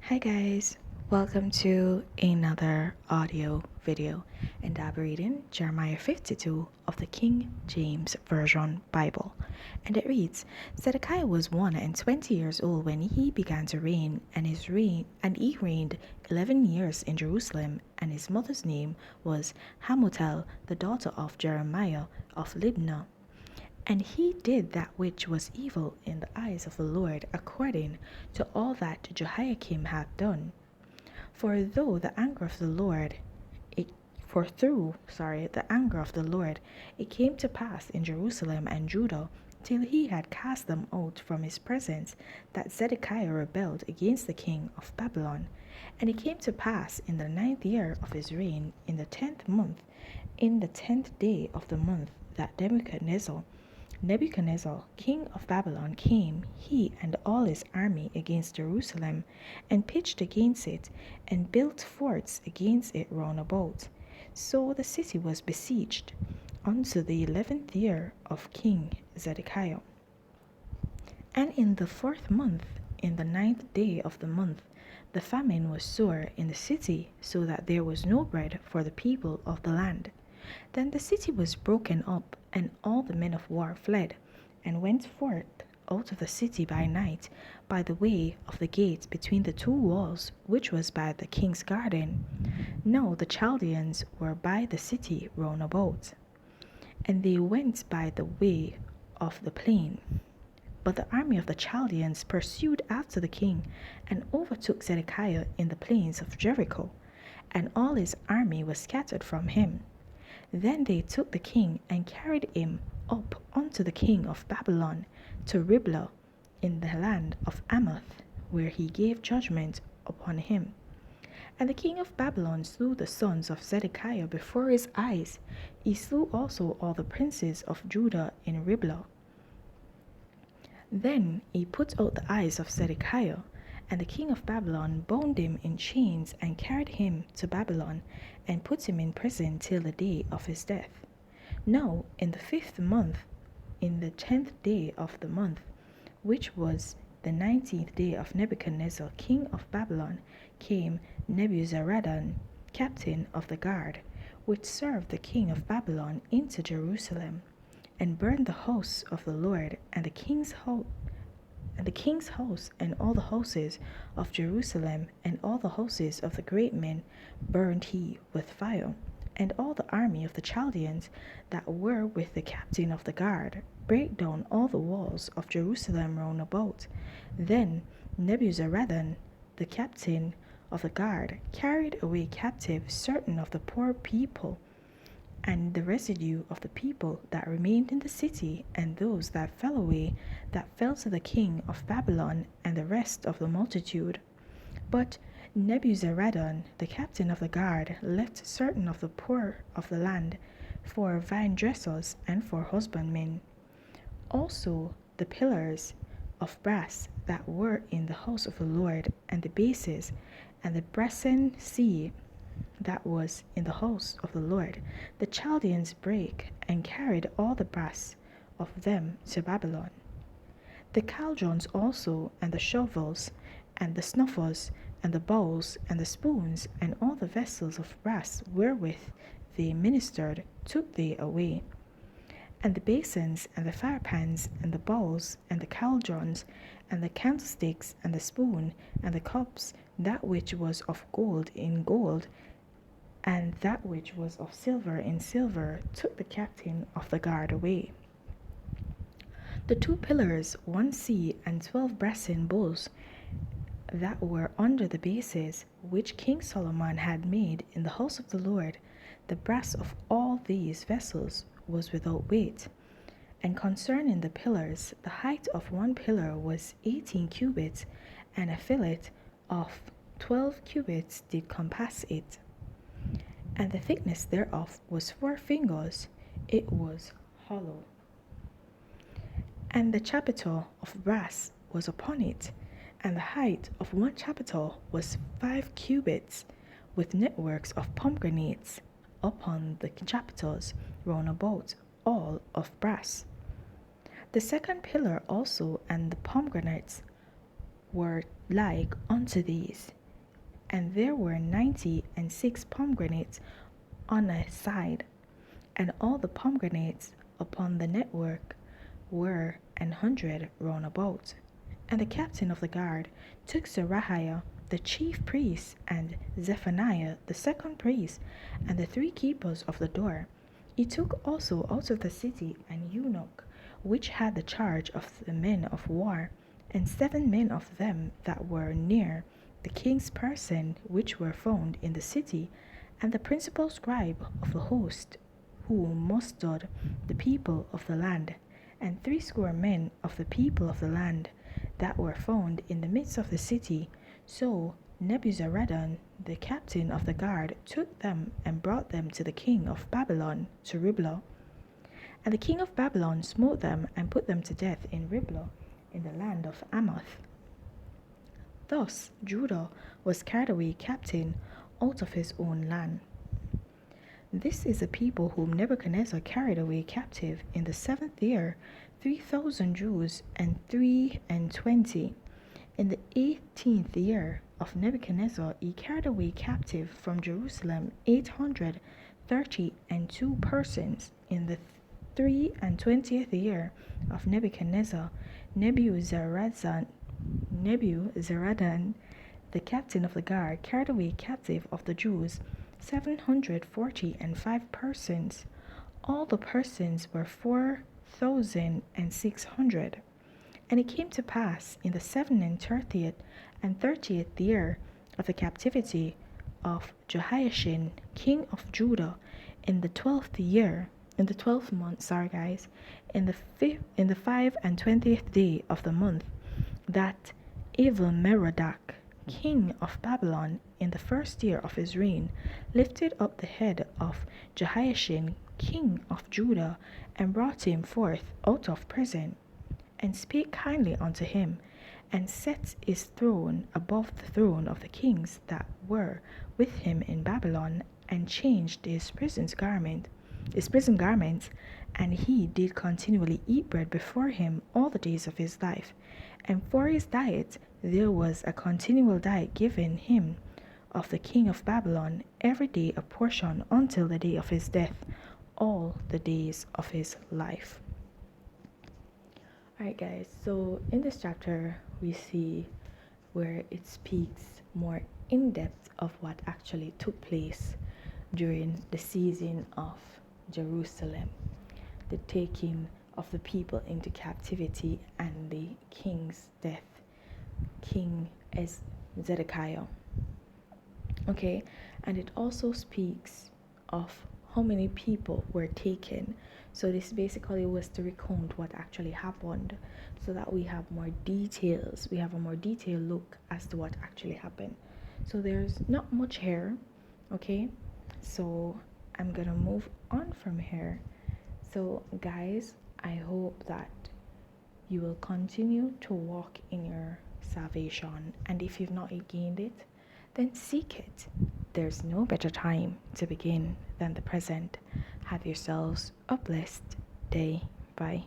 Hi guys, welcome to another audio video, and I'm reading Jeremiah 52 of the King James Version Bible, and it reads: Zedekiah was 120 years old when he began to reign, and he reigned 11 years in Jerusalem, and his mother's name was Hamutal, the daughter of Jeremiah of Libnah. And he did that which was evil in the eyes of the Lord, according to all that Jehoiakim had done. For though the anger of the Lord, it, for through, the anger of the Lord, it came to pass in Jerusalem and Judah, till he had cast them out from his presence, that Zedekiah rebelled against the king of Babylon. And it came to pass in the 9th year of his reign, in the 10th month, in the 10th day of the month, that Nebuchadnezzar, king of Babylon, came, he and all his army, against Jerusalem, and pitched against it, and built forts against it round about. So the city was besieged unto the 11th year of King Zedekiah. And in the 4th month, in the 9th day of the month, the famine was sore in the city, so that there was no bread for the people of the land. Then the city was broken up, and all the men of war fled, and went forth out of the city by night, by the way of the gate between the two walls, which was by the king's garden. Now the Chaldeans were by the city round about, and they went by the way of the plain. But the army of the Chaldeans pursued after the king, and overtook Zedekiah in the plains of Jericho, and all his army was scattered from him. Then they took the king, and carried him up unto the king of Babylon, to Riblah in the land of Amath, where he gave judgment upon him. And the king of Babylon slew the sons of Zedekiah before his eyes. He slew also all the princes of Judah in Riblah. Then he put out the eyes of Zedekiah, and the king of Babylon bound him in chains, and carried him to Babylon, and put him in prison till the day of his death. Now in the 5th month, in the 10th day of the month, which was the 19th day of Nebuchadnezzar king of Babylon, came Nebuzaradan, captain of the guard, which served the king of Babylon, into Jerusalem, and burned the house of the Lord, and the king's house, and all the houses of Jerusalem, and all the houses of the great men burned he with fire. And all the army of the Chaldeans that were with the captain of the guard brake down all the walls of Jerusalem round about. Then Nebuzaradan, the captain of the guard, carried away captive certain of the poor people, and the residue of the people that remained in the city, and those that fell away, that fell to the king of Babylon, and the rest of the multitude. But Nebuzaradan, the captain of the guard, left certain of the poor of the land for vine dressers and for husbandmen. Also the pillars of brass that were in the house of the Lord, and the bases, and the brasen sea that was in the house of the Lord, the Chaldeans brake, and carried all the brass of them to Babylon. The cauldrons also, and the shovels, and the snuffers, and the bowls, and the spoons, and all the vessels of brass wherewith they ministered, took they away. And the basins, and the firepans, and the bowls, and the cauldrons, and the candlesticks, and the spoon, and the cups, that which was of gold in gold, and that which was of silver in silver, took the captain of the guard away. The 2 pillars, 1 sea, and 12 brassen bowls that were under the bases, which King Solomon had made in the house of the Lord, the brass of all these vessels was without weight. And concerning the pillars, the height of 1 pillar was 18 cubits, and a fillet of 12 cubits did compass it. And the thickness thereof was 4 fingers, it was hollow. And the chapiter of brass was upon it, and the height of 1 chapiter was 5 cubits, with networks of pomegranates upon the chapiters round about, all of brass. The 2nd pillar also and the pomegranates were like unto these. And there were 96 pomegranates on a side, and all the pomegranates upon the network were 100 round about. And the captain of the guard took Zerahiah the chief priest, and Zephaniah the second priest, and the three keepers of the door. He took also out of the city an eunuch, which had the charge of the men of war, and 7 men of them that were near the king's person, which were found in the city, and the principal scribe of the host, who mustered the people of the land, and 60 men of the people of the land that were found in the midst of the city. So Nebuzaradan, the captain of the guard, took them and brought them to the king of Babylon to Riblah. And the king of Babylon smote them and put them to death in Riblah, in the land of Amath. Thus Judah was carried away captive out of his own land. This is a people whom Nebuchadnezzar carried away captive in the 7th year, 3,000 Jews and 23. In the 18th year of Nebuchadnezzar, he carried away captive from Jerusalem 832 persons. In the 23rd year of Nebuchadnezzar, Nebuzaradan, the captain of the guard, carried away captive of the Jews 745 persons. All the persons were 4,600. And it came to pass in the 37th and 30th year of the captivity of Jehoiachin, king of Judah, in the 12th month, in the 25th day of the month, that Evil-Merodach, king of Babylon, in the 1st year of his reign, lifted up the head of Jehoiachin, king of Judah, and brought him forth out of prison, and spake kindly unto him, and set his throne above the throne of the kings that were with him in Babylon, and changed his prison garments, and he did continually eat bread before him all the days of his life. And for his diet there was a continual diet given him of the king of Babylon, every day a portion until the day of his death, all the days of his life. Alright guys, so in this chapter we see where it speaks more in depth of what actually took place during the season of Jerusalem, the taking of the people into captivity and the king's death, King Zedekiah. Okay, and it also speaks of how many people were taken. So this basically was to recount what actually happened, so that we have more details. We have a more detailed look as to what actually happened. So there's not much here, okay? So I'm gonna move on from here. So guys, I hope that you will continue to walk in your salvation, and if you've not gained it, then seek it. There's no better time to begin than the present. Have yourselves a blessed day. Bye.